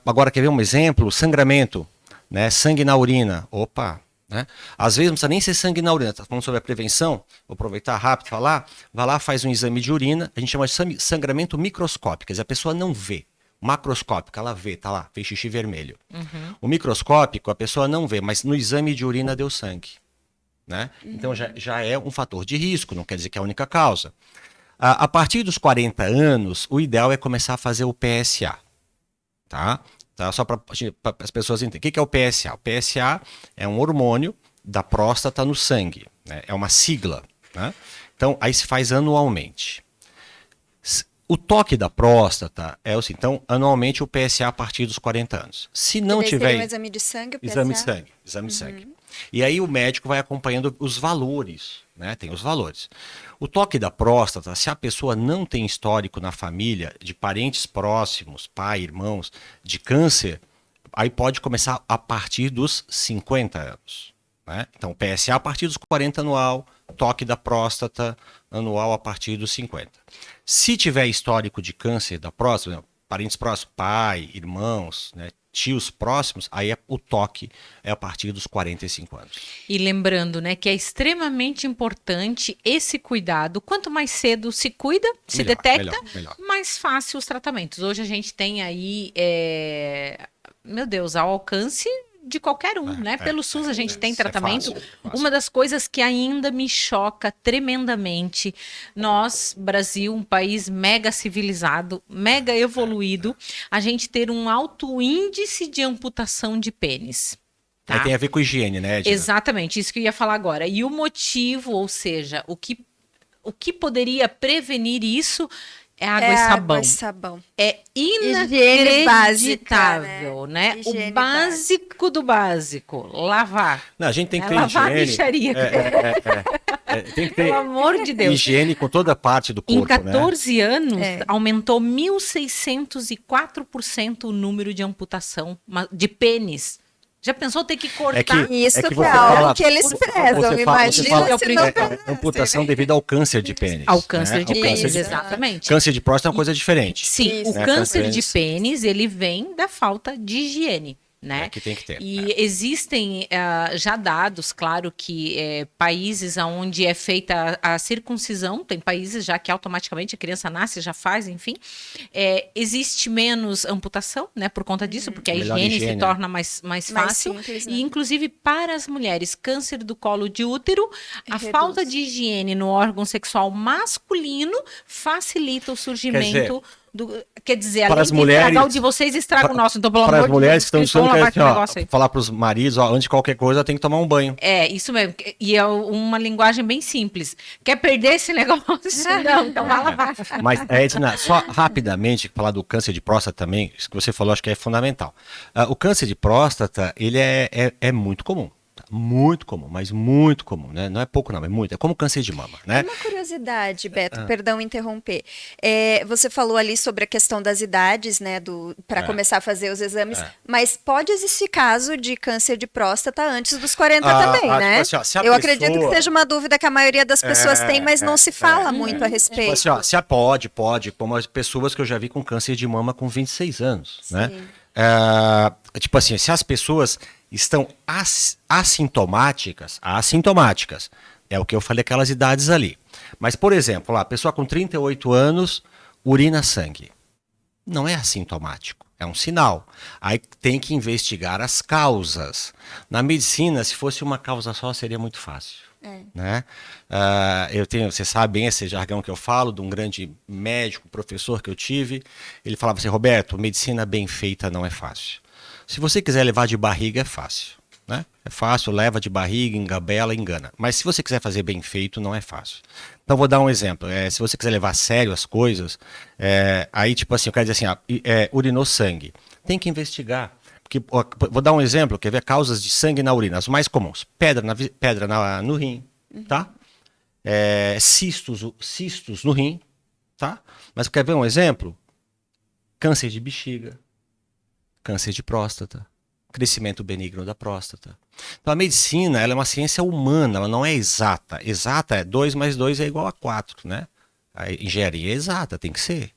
Speaker 3: Agora, quer ver um exemplo? Sangramento, né? Sangue na urina. Opa! Né? Às vezes não precisa nem ser sangue na urina. Tá falando sobre a prevenção? Vou aproveitar rápido e falar. Vai lá, faz um exame de urina. A gente chama de sangramento microscópico. Quer dizer, a pessoa não vê. Macroscópico, ela vê, tá lá, fez xixi vermelho. O microscópico, a pessoa não vê, mas no exame de urina deu sangue. Né? Então já é um fator de risco, não quer dizer que é a única causa. A partir dos 40 anos, o ideal é começar a fazer o PSA. Tá? Só para as pessoas entenderem. O que é o PSA? O PSA é um hormônio da próstata no sangue. Né? É uma sigla. Né? Então, aí se faz anualmente. O toque da próstata é o seguinte. Então, anualmente o PSA a partir dos 40 anos. Se não tiver...
Speaker 2: um exame de sangue, o PSA?
Speaker 3: Exame de sangue. E aí o médico vai acompanhando os valores, né? Tem os valores. O toque da próstata, se a pessoa não tem histórico na família, de parentes próximos, pai, irmãos, de câncer, aí pode começar a partir dos 50 anos. Né? Então, PSA a partir dos 40 anual, toque da próstata anual a partir dos 50. Se tiver histórico de câncer da próstata, parentes próximos, pai, irmãos, né, tios próximos, aí o toque é a partir dos 45 anos.
Speaker 1: E lembrando, né, que é extremamente importante esse cuidado. Quanto mais cedo se cuida, se detecta,
Speaker 3: melhor.
Speaker 1: mais fácil os tratamentos. Hoje a gente tem aí, meu Deus, ao alcance de qualquer um, né? Pelo SUS a gente tem tratamento.
Speaker 3: Fácil.
Speaker 1: Uma das coisas que ainda me choca tremendamente, nós, Brasil, um país mega civilizado, mega evoluído, a gente ter um alto índice de amputação de pênis. Tá?
Speaker 3: Aí tem a ver com higiene, né, Edna?
Speaker 1: Exatamente, isso que eu ia falar agora. E o motivo, ou seja, o que poderia prevenir isso é água e sabão.
Speaker 2: Água e sabão.
Speaker 1: É
Speaker 2: Higiene básica,
Speaker 1: inacreditável, né?
Speaker 2: Higiene
Speaker 1: O básico do básico, lavar.
Speaker 3: Não, a gente tem que ter
Speaker 1: Lavar a
Speaker 3: higiene.
Speaker 1: mixaria.
Speaker 3: Tem que ter
Speaker 1: Pelo amor de Deus.
Speaker 3: higiene com toda a parte do corpo,
Speaker 1: Em 14 anos,
Speaker 2: É.
Speaker 1: aumentou 1.604% o número de amputação de pênis Já pensou ter que cortar?
Speaker 2: Isso
Speaker 3: que
Speaker 2: que
Speaker 3: você
Speaker 2: é algo
Speaker 3: fala-
Speaker 2: que eles prezam,
Speaker 3: você
Speaker 2: imagina
Speaker 3: fala-
Speaker 2: se não
Speaker 3: amputação devido ao câncer de pênis.
Speaker 1: Ao câncer
Speaker 3: né?
Speaker 1: de
Speaker 3: Ao
Speaker 1: pênis,
Speaker 3: câncer de-
Speaker 1: exatamente.
Speaker 3: Câncer de próstata é uma coisa diferente.
Speaker 1: Sim,
Speaker 2: Isso.
Speaker 1: o
Speaker 3: Né?
Speaker 1: câncer
Speaker 3: Câncer
Speaker 1: de pênis, ele vem da falta de higiene, né?
Speaker 3: É que tem que ter.
Speaker 1: E existem já dados, claro, que países onde é feita a circuncisão, tem países já que automaticamente a criança nasce, já faz, enfim, existe menos amputação, né, por conta disso, porque a
Speaker 3: Melhor
Speaker 1: higiene se
Speaker 3: higiene,
Speaker 1: torna mais fácil.
Speaker 2: simples, né?
Speaker 1: E, inclusive, para as mulheres, câncer do colo de útero, a
Speaker 2: Reduz.
Speaker 1: falta de higiene no órgão sexual masculino facilita o surgimento Quer dizer,
Speaker 3: para
Speaker 1: além
Speaker 3: as
Speaker 1: de
Speaker 3: mulheres-
Speaker 1: estragar o de vocês, estraga o nosso. Então, pelo
Speaker 3: Para
Speaker 1: amor
Speaker 3: as
Speaker 1: de
Speaker 3: mulheres
Speaker 1: Deus,
Speaker 3: que estão
Speaker 1: Cristóvão,
Speaker 3: estudando,
Speaker 1: lava
Speaker 3: que
Speaker 1: esse
Speaker 3: assim,
Speaker 1: negócio aí.
Speaker 3: falar para os maridos, ó, antes de qualquer coisa, tem que tomar um banho.
Speaker 1: Isso mesmo. E é uma linguagem bem simples. Quer perder esse negócio? Não, então vai lavar.
Speaker 3: Mas, Edna, só rapidamente, falar do câncer de próstata também, isso que você falou, acho que é fundamental. O câncer de próstata, ele é muito comum. Muito comum, mas muito comum, né? Não é pouco não, é muito. É como câncer de mama, né?
Speaker 2: Uma curiosidade, Beto, perdão interromper. Você falou ali sobre a questão das idades, né, para começar a fazer os exames, mas pode existir caso de câncer de próstata antes dos 40 também, né?
Speaker 3: Tipo assim, ó, se a
Speaker 2: Eu acredito que
Speaker 3: pessoa-
Speaker 2: seja uma dúvida que a maioria das pessoas tem, mas não se fala muito a respeito.
Speaker 3: Tipo assim, ó, pode, como as pessoas que eu já vi com câncer de mama com 26 anos, né? Tipo assim, se as pessoas estão assintomáticas, é o que eu falei, aquelas idades ali. Mas, por exemplo, a pessoa com 38 anos urina sangue. Não é assintomático, é um sinal. Aí tem que investigar as causas. Na medicina, se fosse uma causa só, seria muito fácil. Né? Você sabe bem esse jargão que eu falo, de um grande médico, professor que eu tive. Ele falava assim, Roberto, medicina bem feita não é fácil. Se você quiser levar de barriga, é fácil. Né? É fácil, leva de barriga, engabela, engana. Mas se você quiser fazer bem feito, não é fácil. Então, vou dar um exemplo. Se você quiser levar a sério as coisas, aí, tipo assim, eu quero dizer assim, urinou sangue. Tem que investigar. Porque, vou dar um exemplo, quer ver causas de sangue na urina, as mais comuns. Pedra no rim, tá? Cistos no rim, tá? Mas quer ver um exemplo? Câncer de bexiga, câncer de próstata, crescimento benigno da próstata. Então a medicina, ela é uma ciência humana, ela não é exata. Exata é 2 mais 2 é igual a 4, né? A engenharia é exata, tem que ser.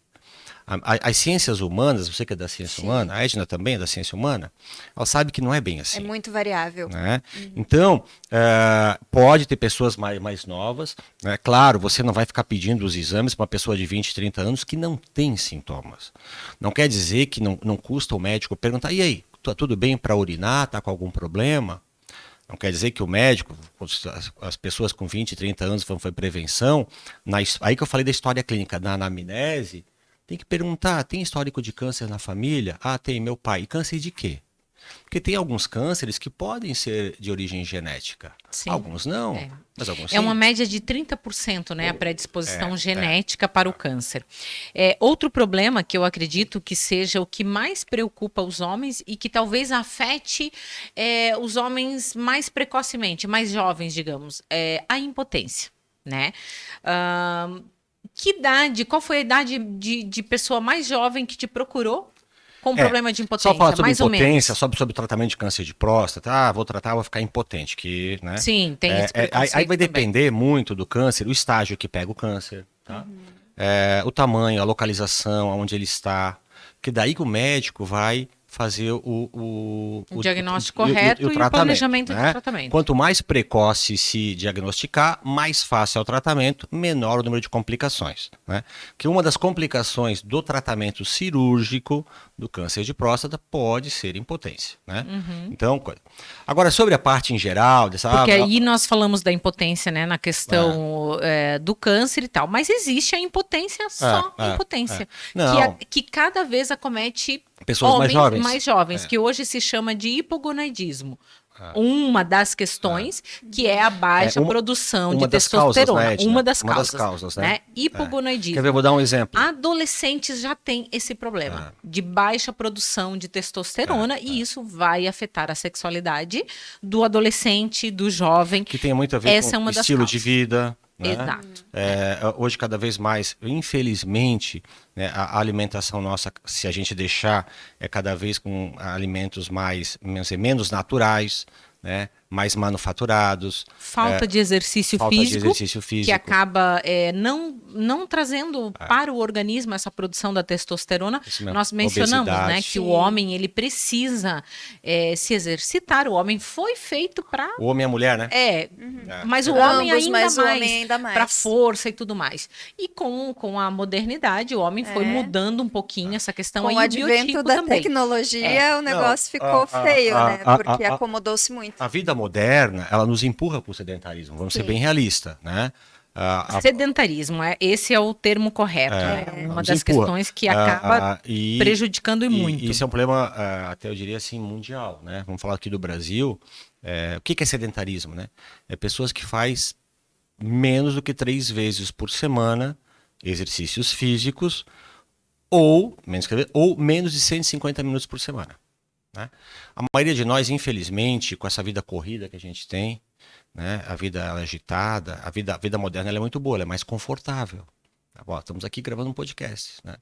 Speaker 3: As ciências humanas, você que é da ciência humana, a Edna também é da ciência humana, ela sabe que não é bem assim.
Speaker 2: É muito variável.
Speaker 3: Né? Então, pode ter pessoas mais novas, né? Claro, você não vai ficar pedindo os exames para uma pessoa de 20, 30 anos que não tem sintomas. Não quer dizer que não custa o médico perguntar, e aí, tá tudo bem para urinar, tá com algum problema? Não quer dizer que o médico, as pessoas com 20, 30 anos foi prevenção, aí que eu falei da história clínica, na anamnese, tem que perguntar, tem histórico de câncer na família? Ah, tem, meu pai. E câncer de quê? Porque tem alguns cânceres que podem ser de origem genética.
Speaker 1: Sim.
Speaker 3: Alguns não, mas alguns sim.
Speaker 1: É uma média de 30%, né, a predisposição genética para o câncer. Outro problema que eu acredito que seja o que mais preocupa os homens e que talvez afete os homens mais precocemente, mais jovens, digamos, é a impotência, né? Que idade, qual foi a idade de pessoa mais jovem que te procurou com problema de impotência?
Speaker 3: Só falar sobre
Speaker 1: mais
Speaker 3: impotência,
Speaker 1: ou menos.
Speaker 3: sobre o tratamento de câncer de próstata, vou tratar, vou ficar impotente, né?
Speaker 1: Sim, tem esse preconceito
Speaker 3: aí vai
Speaker 1: também.
Speaker 3: depender muito do câncer, o estágio que pega o câncer, tá? O tamanho, a localização, onde ele está, que daí que o médico vai fazer o
Speaker 1: diagnóstico correto e o planejamento
Speaker 3: né?
Speaker 1: de tratamento.
Speaker 3: Quanto mais precoce se diagnosticar, mais fácil é o tratamento, menor o número de complicações. Né? Que uma das complicações do tratamento cirúrgico do câncer de próstata pode ser impotência. Né? Então, agora sobre a parte em geral...
Speaker 1: Porque aí nós falamos da impotência, né, na questão do câncer e tal, mas existe a impotência impotência, que cada vez acomete
Speaker 3: pessoas mais jovens.
Speaker 1: que hoje se chama de hipogonadismo. Uma das questões que é a baixa produção de testosterona.
Speaker 3: Causas, né,
Speaker 1: uma das causas,
Speaker 3: né?
Speaker 1: Hipogonadismo.
Speaker 3: Quer ver, vou dar um exemplo.
Speaker 1: Adolescentes já têm esse problema de baixa produção de testosterona e isso vai afetar a sexualidade do adolescente, do jovem.
Speaker 3: Que tem muito a ver com estilo de vida. né?
Speaker 1: Exato.
Speaker 3: Hoje, cada vez mais, infelizmente, né, a alimentação nossa, se a gente deixar, é cada vez com alimentos mais, menos naturais, né, mais manufaturados.
Speaker 1: Falta de exercício
Speaker 3: Falta de
Speaker 1: físico,
Speaker 3: exercício
Speaker 1: que
Speaker 3: físico.
Speaker 1: acaba não trazendo para o organismo essa produção da testosterona.
Speaker 3: Isso mesmo.
Speaker 1: Nós mencionamos, né,
Speaker 3: Obesidade.
Speaker 1: que o
Speaker 2: Sim.
Speaker 1: homem ele precisa se exercitar. O homem foi feito para
Speaker 3: O homem e a mulher, né?
Speaker 1: mas o homem
Speaker 2: Ambos,
Speaker 1: ainda
Speaker 2: mas o
Speaker 1: mais,
Speaker 2: homem ainda mais.
Speaker 1: para força e tudo mais. E com a modernidade, o homem foi mudando um pouquinho essa questão
Speaker 2: Com
Speaker 1: aí,
Speaker 2: o
Speaker 1: o
Speaker 2: advento
Speaker 1: biotipo
Speaker 2: da
Speaker 1: também.
Speaker 2: tecnologia, o negócio ficou feio, né? Porque acomodou-se muito.
Speaker 3: A vida moderna, ela nos empurra para o sedentarismo, vamos ser
Speaker 2: Sim.
Speaker 3: bem realistas, né?
Speaker 1: Sedentarismo, esse é o termo correto. É uma
Speaker 3: nos
Speaker 1: das
Speaker 3: empurra.
Speaker 1: questões que acaba prejudicando muito.
Speaker 3: Isso é um problema, até eu diria assim, mundial, né? Vamos falar aqui do Brasil. O que é sedentarismo, né? É pessoas que faz menos do que 3 vezes por semana exercícios físicos ou menos de 150 minutos por semana, né? A maioria de nós, infelizmente, com essa vida corrida que a gente tem, né? A vida agitada, a vida moderna ela é muito boa, ela é mais confortável. Ó, estamos aqui gravando um podcast, né?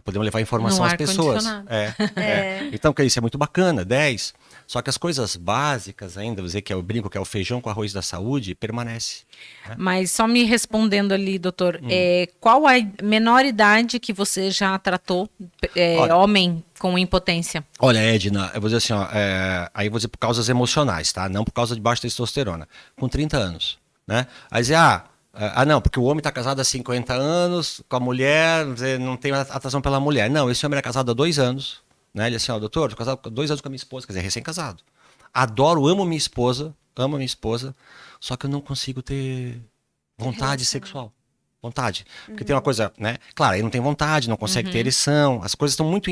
Speaker 3: Podemos levar informação
Speaker 1: No
Speaker 3: às pessoas.
Speaker 1: ar-condicionado.
Speaker 3: Então, isso é muito bacana, 10. Só que as coisas básicas ainda, vou dizer que é o brinco, que é o feijão com arroz da saúde, permanece.
Speaker 1: Mas só me respondendo ali, doutor, qual a menor idade que você já tratou
Speaker 3: Olha,
Speaker 1: homem com impotência?
Speaker 3: Olha, Edna, eu vou dizer assim, ó, aí eu vou dizer por causas emocionais, tá? Não por causa de baixa testosterona. Com 30 anos, né? Aí dizer, não, porque o homem está casado há 50 anos com a mulher, não tem atração pela mulher. Não, esse homem era casado há 2 anos, né? Ele assim, ó, doutor, tô casado há 2 anos com a minha esposa, quer dizer, recém-casado. Amo minha esposa, só que eu não consigo ter vontade sexual. Vontade. Porque tem uma coisa, né? Claro, ele não tem vontade, não consegue ter ereção, as coisas estão muito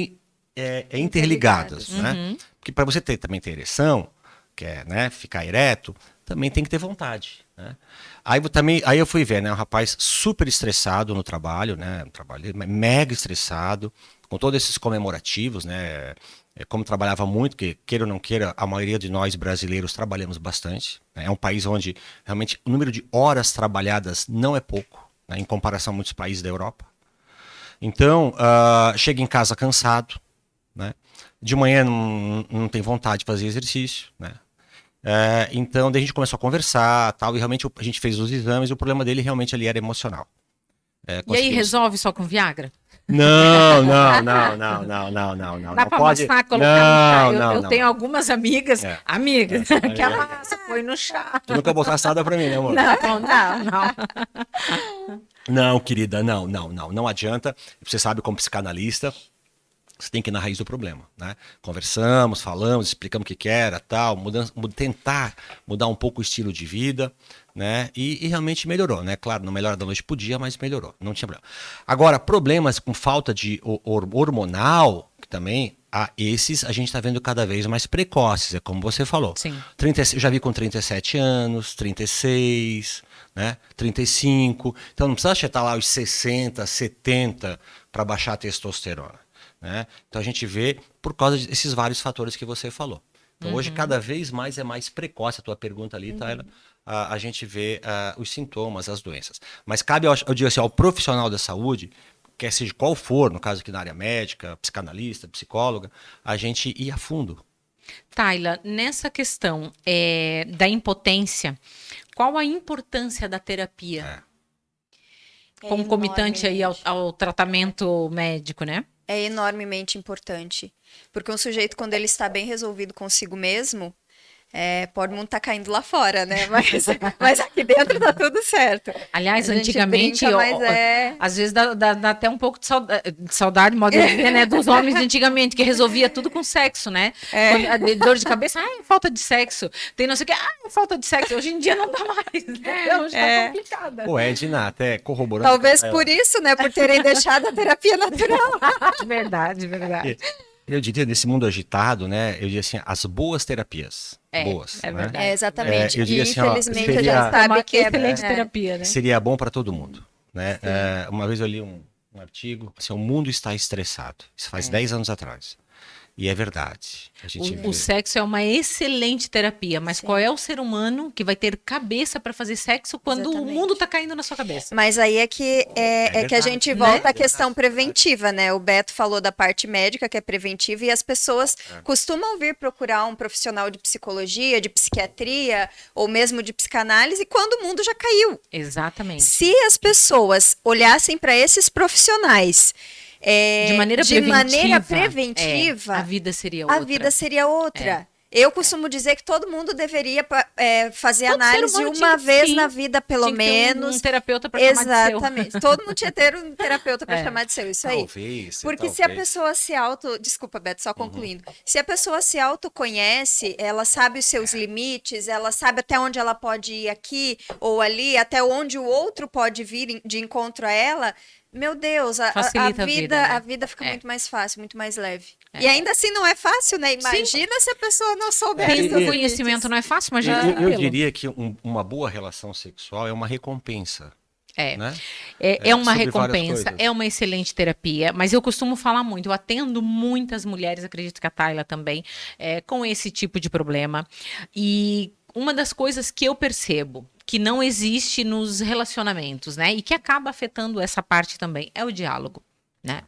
Speaker 3: interligadas, né? Porque para você também ter ereção, que é, né, ficar ereto, também tem que ter vontade, né? Aí eu fui ver, né, um rapaz super estressado no trabalho, né, mega estressado, com todos esses comemorativos, né, como trabalhava muito, que queira ou não queira, a maioria de nós brasileiros trabalhamos bastante, né? É um país onde realmente o número de horas trabalhadas não é pouco, né, em comparação a muitos países da Europa. Então, chega em casa cansado, né? De manhã não tem vontade de fazer exercício, né? Então, daí a gente começou a conversar, tal, e realmente a gente fez os exames e o problema dele realmente ali era emocional.
Speaker 1: E aí resolve só com Viagra?
Speaker 3: Não.
Speaker 1: Dá pra amassar, colocar no chá? Eu tenho algumas amigas, que amassa, põe no chá.
Speaker 3: Tu nunca botasse nada pra mim, né, amor?
Speaker 1: Não.
Speaker 3: Não, querida, não adianta. Você sabe, como psicanalista, você tem que ir na raiz do problema, né? Conversamos, falamos, explicamos o que era, tal, tentar mudar um pouco o estilo de vida, né? E realmente melhorou, né? Claro, não melhora da noite pro dia, mas melhorou, não tinha problema. Agora, problemas com falta de hormonal, que também, esses a gente está vendo cada vez mais precoces, é como você falou.
Speaker 1: Sim.
Speaker 3: Eu já vi com 37 anos, 36, né? 35. Então não precisa chegar lá os 60, 70 para baixar a testosterona, né? Então a gente vê por causa desses vários fatores que você falou. Então hoje cada vez mais é mais precoce a tua pergunta ali, Tayla. A gente vê os sintomas, as doenças. Mas cabe, eu digo assim, ao profissional da saúde, quer seja qual for, no caso aqui na área médica, psicanalista, psicóloga, a gente ir a fundo.
Speaker 1: Tayla, nessa questão da impotência, qual a importância da terapia? Concomitante aí ao tratamento médico, né?
Speaker 2: É enormemente importante. Porque um sujeito, quando ele está bem resolvido consigo mesmo, pode o mundo estar caindo lá fora, né? Mas aqui dentro tá tudo certo.
Speaker 1: Aliás,
Speaker 2: A gente
Speaker 1: antigamente,
Speaker 2: brinca, mas
Speaker 1: às vezes dá até um pouco de saudade, modo de dizer, né? Dos homens de antigamente, que resolvia tudo com sexo, né? Dor de cabeça, falta de sexo. Tem não sei o que, falta de sexo. Hoje em dia não dá mais, né? Hoje tá complicada.
Speaker 3: Pô, Edna, até corroborando.
Speaker 2: Talvez por isso, né? Por terem deixado a terapia natural.
Speaker 1: Verdade.
Speaker 3: Eu diria, nesse mundo agitado, né? Eu diria assim, as boas terapias. Boas.
Speaker 1: É
Speaker 3: né?
Speaker 1: verdade.
Speaker 2: Exatamente.
Speaker 3: Eu diria
Speaker 2: E
Speaker 3: assim, ó,
Speaker 2: infelizmente a gente sabe que
Speaker 1: excelente terapia, né?
Speaker 3: Seria bom para todo mundo, né? Uma vez eu li um artigo, assim, o mundo está estressado. Isso faz 10 anos atrás. E é verdade. A gente
Speaker 1: O
Speaker 3: vê.
Speaker 1: sexo é uma excelente terapia, mas
Speaker 2: Sim.
Speaker 1: qual é o ser humano que vai ter cabeça para fazer sexo quando o
Speaker 2: Exatamente.
Speaker 1: mundo tá caindo na sua cabeça?
Speaker 2: Mas aí é que que a
Speaker 3: verdade,
Speaker 2: gente
Speaker 3: né?
Speaker 2: volta à
Speaker 3: É
Speaker 2: questão
Speaker 3: verdade.
Speaker 2: preventiva, né? O Beto falou da parte médica, que é preventiva, e as pessoas costumam vir procurar um profissional de psicologia, de psiquiatria, ou mesmo de psicanálise, quando o mundo já caiu.
Speaker 1: Exatamente.
Speaker 2: Se as pessoas olhassem para esses profissionais
Speaker 1: De maneira
Speaker 2: preventiva,
Speaker 1: a vida seria
Speaker 2: a
Speaker 1: outra.
Speaker 2: vida seria outra. Eu costumo dizer que todo mundo deveria fazer
Speaker 1: Todo ser
Speaker 2: análise
Speaker 1: humano tinha
Speaker 2: uma
Speaker 1: que-
Speaker 2: vez
Speaker 1: sim,
Speaker 2: na vida, pelo
Speaker 1: Tinha que ter
Speaker 2: menos.
Speaker 1: um terapeuta para chamar de seu.
Speaker 2: Exatamente. Todo mundo tinha que ter um terapeuta para
Speaker 1: É.
Speaker 2: chamar de seu, isso aí.
Speaker 3: Talvez.
Speaker 2: Porque se a pessoa se auto. Desculpa, Beto, só concluindo. Se a pessoa se autoconhece, ela sabe os seus limites, ela sabe até onde ela pode ir aqui ou ali, até onde o outro pode vir de encontro a ela. Meu Deus,
Speaker 1: Facilita a vida, né?
Speaker 2: a vida fica
Speaker 1: É.
Speaker 2: muito mais fácil, muito mais leve. E ainda assim não é fácil, né? Imagina se a pessoa não soubesse.
Speaker 1: Tem
Speaker 2: os
Speaker 1: conhecimento
Speaker 2: limites.
Speaker 1: não é fácil, mas
Speaker 3: Eu diria que uma boa relação sexual é uma recompensa.
Speaker 1: É.
Speaker 3: Né?
Speaker 1: É uma
Speaker 3: sobre várias
Speaker 1: recompensa,
Speaker 3: coisas.
Speaker 1: é uma excelente terapia, mas eu costumo falar muito, eu atendo muitas mulheres, acredito que a Tayla também, com esse tipo de problema. E uma das coisas que eu percebo que não existe nos relacionamentos, né, e que acaba afetando essa parte também, é o diálogo, né?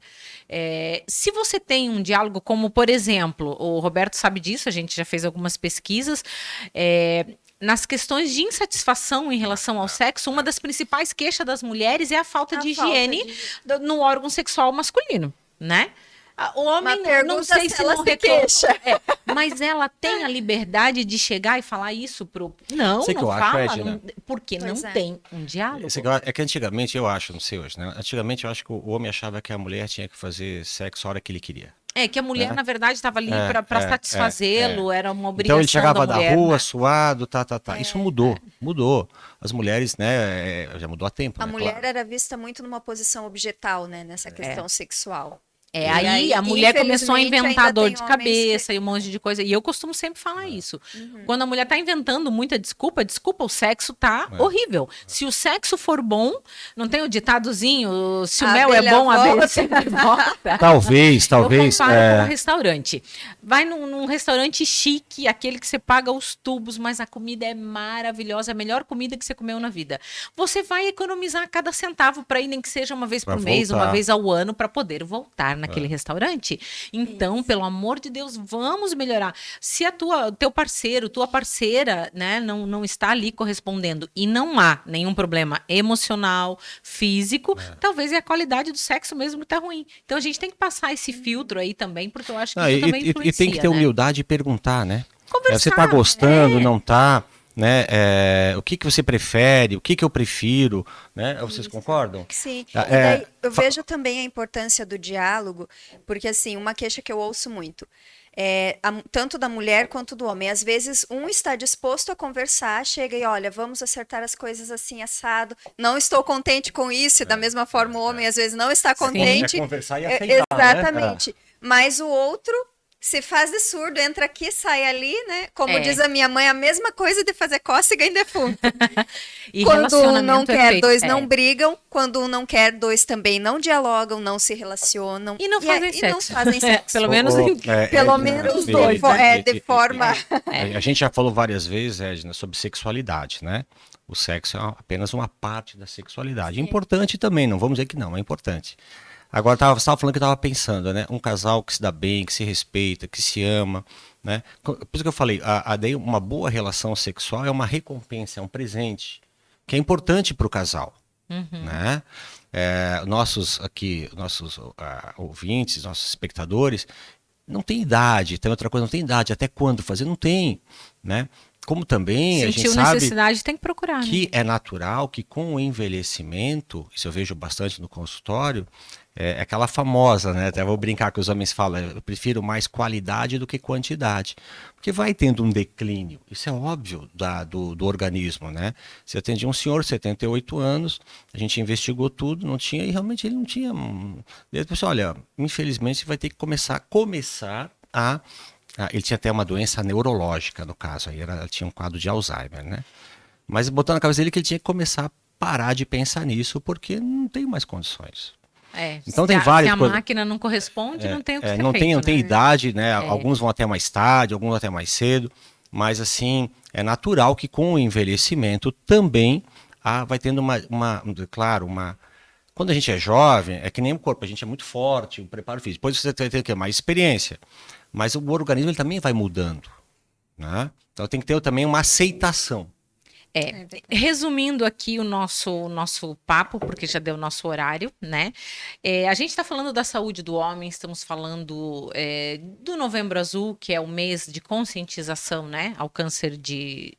Speaker 1: Se você tem um diálogo como, por exemplo, o Roberto sabe disso, a gente já fez algumas pesquisas, nas questões de insatisfação em relação ao sexo, uma das principais queixas das mulheres é a falta de higiene no órgão sexual masculino, né? O homem,
Speaker 2: Uma pergunta
Speaker 1: não sei
Speaker 2: se
Speaker 1: se
Speaker 2: ela
Speaker 1: não
Speaker 2: se
Speaker 1: reclama,
Speaker 2: queixa.
Speaker 1: mas ela tem a liberdade de chegar e falar isso pro... Não,
Speaker 3: Sei que
Speaker 1: não
Speaker 3: eu acho,
Speaker 1: fala,
Speaker 3: Edna.
Speaker 1: porque
Speaker 2: Pois
Speaker 1: não
Speaker 2: é.
Speaker 1: tem um diálogo.
Speaker 3: É que antigamente, eu acho, não sei hoje, né? Antigamente eu acho que o homem achava que a mulher tinha que fazer sexo a hora que ele queria.
Speaker 1: Que a mulher,
Speaker 3: né?
Speaker 1: na verdade, estava ali para satisfazê-lo, era uma obrigação
Speaker 3: Então ele chegava
Speaker 1: da
Speaker 3: da
Speaker 1: mulher,
Speaker 3: rua,
Speaker 1: né?
Speaker 3: suado, tá. Isso mudou. As mulheres, né, já mudou há tempo,
Speaker 2: A
Speaker 3: né?
Speaker 2: mulher
Speaker 3: Claro.
Speaker 2: era vista muito numa posição objetal, né? Nessa questão sexual. E
Speaker 1: Aí
Speaker 2: aí,
Speaker 1: a mulher começou a
Speaker 2: infelizmente,
Speaker 1: inventar
Speaker 2: ainda
Speaker 1: dor
Speaker 2: tem
Speaker 1: de
Speaker 2: homens
Speaker 1: cabeça e um monte de coisa. E eu costumo sempre falar isso. Quando a mulher tá inventando muita desculpa, o sexo tá horrível. Se o sexo for bom, não tem o ditadozinho, se o
Speaker 2: A
Speaker 1: mel é
Speaker 2: abelha
Speaker 1: bom, a abelha
Speaker 2: volta.
Speaker 1: sempre volta.
Speaker 3: Talvez.
Speaker 1: Eu comparo com um restaurante. Vai num restaurante chique, aquele que você paga os tubos, mas a comida é maravilhosa, a melhor comida que você comeu na vida. Você vai economizar cada centavo para ir, nem que seja uma vez
Speaker 3: Pra
Speaker 1: por mês,
Speaker 3: voltar.
Speaker 1: uma vez ao ano, para poder voltar naquele restaurante. Então, pelo amor de Deus, vamos melhorar. Se teu parceiro, tua parceira, né, não está ali correspondendo e não há nenhum problema emocional, físico, talvez é a qualidade do sexo mesmo que tá ruim. Então a gente tem que passar esse filtro aí também, porque eu acho que isso também influencia,
Speaker 3: E tem que ter
Speaker 1: né?
Speaker 3: humildade e perguntar, né?
Speaker 1: Conversar,
Speaker 3: Você tá gostando, não tá? Né? O que você prefere? O que eu prefiro? Né? Vocês concordam?
Speaker 2: Sim,
Speaker 3: Ah,
Speaker 2: e daí eu vejo também a importância do diálogo, porque assim, uma queixa que eu ouço muito, tanto da mulher quanto do homem, às vezes um está disposto a conversar, chega e olha, vamos acertar as coisas assim, assado, não estou contente com isso, e da mesma forma o homem às vezes não está contente.
Speaker 3: conversar e
Speaker 2: Exatamente, mas o outro se faz de surdo, entra aqui, sai ali, né? Como diz a minha mãe, a mesma coisa de fazer cócega em defunto.
Speaker 1: E
Speaker 2: Quando um
Speaker 1: relacionamento
Speaker 2: não
Speaker 1: é
Speaker 2: quer,
Speaker 1: feito-
Speaker 2: dois não brigam. Quando um não quer, dois também não dialogam, não se relacionam.
Speaker 1: E não fazem
Speaker 2: e
Speaker 1: sexo.
Speaker 2: não fazem sexo.
Speaker 1: Pelo menos
Speaker 2: Pelo menos dois, de forma...
Speaker 3: A gente já falou várias vezes, Edna, sobre sexualidade, né? O sexo é apenas uma parte da sexualidade. Importante também, não vamos dizer que não, é importante. Agora, você estava falando que eu estava pensando, né? Um casal que se dá bem, que se respeita, que se ama, né? Por isso que eu falei, daí uma boa relação sexual é uma recompensa, é um presente, que é importante para o casal, né? Nossos ouvintes, nossos espectadores, não tem idade, tem outra coisa, não tem idade, até quando fazer? Não tem, né? Como também a gente
Speaker 1: sentiu
Speaker 3: sabe
Speaker 1: necessidade, tem que procurar, né?
Speaker 3: que é natural que com o envelhecimento, isso eu vejo bastante no consultório, é aquela famosa, né? Até vou brincar que os homens falam, eu prefiro mais qualidade do que quantidade. Porque vai tendo um declínio, isso é óbvio do organismo, né? Você atende um senhor, 78 anos, a gente investigou tudo, não tinha, e realmente ele não tinha. Ele pensou, olha, infelizmente você vai ter que começar a. Ele tinha até uma doença neurológica, no caso, aí ele tinha um quadro de Alzheimer, né? Mas botou na cabeça dele que ele tinha que começar a parar de pensar nisso, porque não tem mais condições. Então
Speaker 1: se
Speaker 3: tem
Speaker 1: a,
Speaker 3: várias
Speaker 1: se a
Speaker 3: coisas.
Speaker 1: máquina não corresponde, não tem o que ser
Speaker 3: Não
Speaker 1: feito,
Speaker 3: tem
Speaker 1: né?
Speaker 3: idade, né? Alguns vão até mais tarde, alguns até mais cedo, mas assim, é natural que com o envelhecimento também vai tendo claro, quando a gente é jovem, é que nem o corpo, a gente é muito forte, o preparo físico. Depois você tem que mais experiência, mas o organismo ele também vai mudando, né? Então tem que ter também uma aceitação.
Speaker 1: Resumindo aqui o nosso papo, porque já deu o nosso horário, né? A gente está falando da saúde do homem, estamos falando do Novembro Azul, que é o mês de conscientização, né? Ao câncer de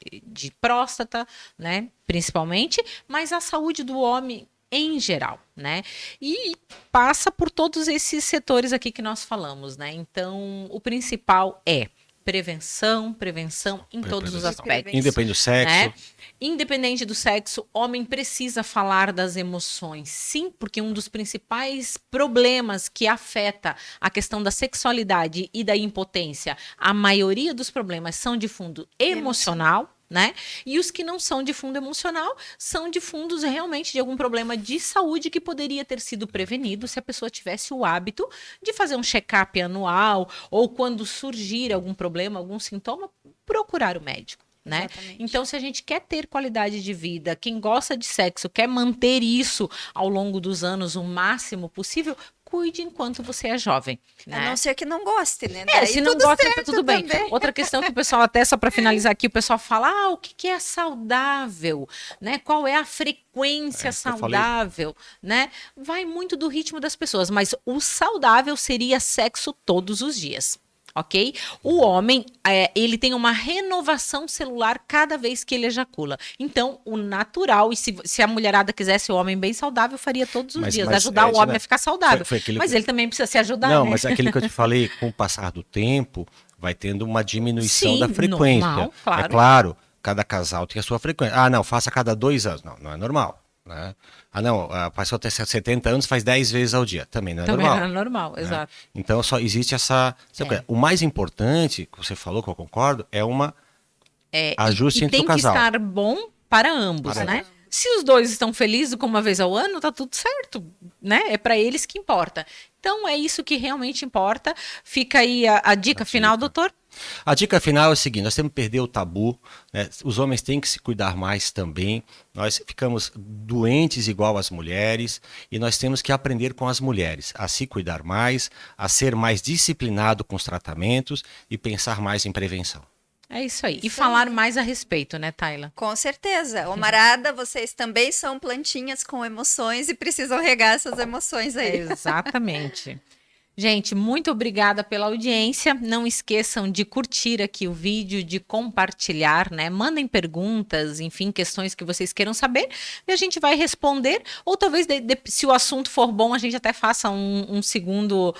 Speaker 1: próstata, né? Principalmente, mas a saúde do homem em geral, né? E passa por todos esses setores aqui que nós falamos, né? Então, o principal é prevenção em todos os aspectos.
Speaker 3: Independente do sexo.
Speaker 1: Né? Independente do sexo, homem precisa falar das emoções. Sim, porque um dos principais problemas que afeta a questão da sexualidade e da impotência, a maioria dos problemas são de fundo emocional. Né? E os que não são de fundo emocional são de fundos realmente de algum problema de saúde que poderia ter sido prevenido se a pessoa tivesse o hábito de fazer um check-up anual ou quando surgir algum problema, algum sintoma, procurar o médico. Né? Então, se a gente quer ter qualidade de vida, quem gosta de sexo, quer manter isso ao longo dos anos o máximo possível, cuide enquanto você é jovem. Né?
Speaker 2: A não ser que não goste, né?
Speaker 1: Se não gosta, tá tudo bem. Outra questão que o pessoal, até só para finalizar aqui, o pessoal fala, o que é saudável? Né? Qual é a frequência saudável? Né? Vai muito do ritmo das pessoas, mas o saudável seria sexo todos os dias. Ok? O homem, ele tem uma renovação celular cada vez que ele ejacula. Então, o natural, e se a mulherada quisesse o homem bem saudável, faria todos os dias, ajudar o homem a ficar saudável. Mas ele também precisa se ajudar,
Speaker 3: Não,
Speaker 1: né?
Speaker 3: mas aquilo que eu te falei, com o passar do tempo, vai tendo uma diminuição da frequência.
Speaker 1: Normal, claro.
Speaker 3: É claro, cada casal tem a sua frequência. Não, faça a cada 2 anos. Não é normal. Né? Não, passou até 70 anos, faz 10 vezes ao dia. Também não é normal.
Speaker 1: Também não é normal,
Speaker 3: né?
Speaker 1: Exato.
Speaker 3: Então só existe essa... O mais importante, que você falou, que eu concordo, é uma ajuste entre o casal.
Speaker 1: Tem que estar bom para ambos, né? Se os dois estão felizes com uma vez ao ano, tá tudo certo, né? É para eles que importa. Então é isso que realmente importa. Fica aí a dica final, doutor.
Speaker 3: A dica final é o seguinte, nós temos que perder o tabu, né? Os homens têm que se cuidar mais também, nós ficamos doentes igual as mulheres e nós temos que aprender com as mulheres a se cuidar mais, a ser mais disciplinado com os tratamentos e pensar mais em prevenção.
Speaker 1: É isso aí. E falar mais a respeito, né, Tayla?
Speaker 2: Com certeza. Omarada, vocês também são plantinhas com emoções e precisam regar essas emoções aí.
Speaker 1: Exatamente. Gente, muito obrigada pela audiência. Não esqueçam de curtir aqui o vídeo, de compartilhar, né? Mandem perguntas, enfim, questões que vocês queiram saber e a gente vai responder. Ou talvez, se o assunto for bom, a gente até faça um segundo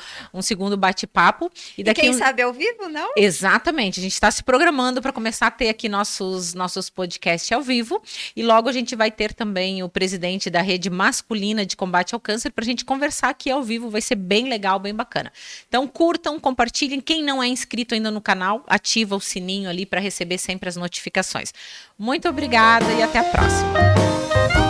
Speaker 1: bate-papo.
Speaker 2: E quem sabe ao vivo, não?
Speaker 1: Exatamente. A gente está se programando para começar a ter aqui nossos podcasts ao vivo. E logo a gente vai ter também o presidente da Rede Masculina de Combate ao Câncer para a gente conversar aqui ao vivo. Vai ser bem legal, bem bacana. Então curtam, compartilhem. Quem não é inscrito ainda no canal, ativa o sininho ali para receber sempre as notificações. Muito obrigada e até a próxima.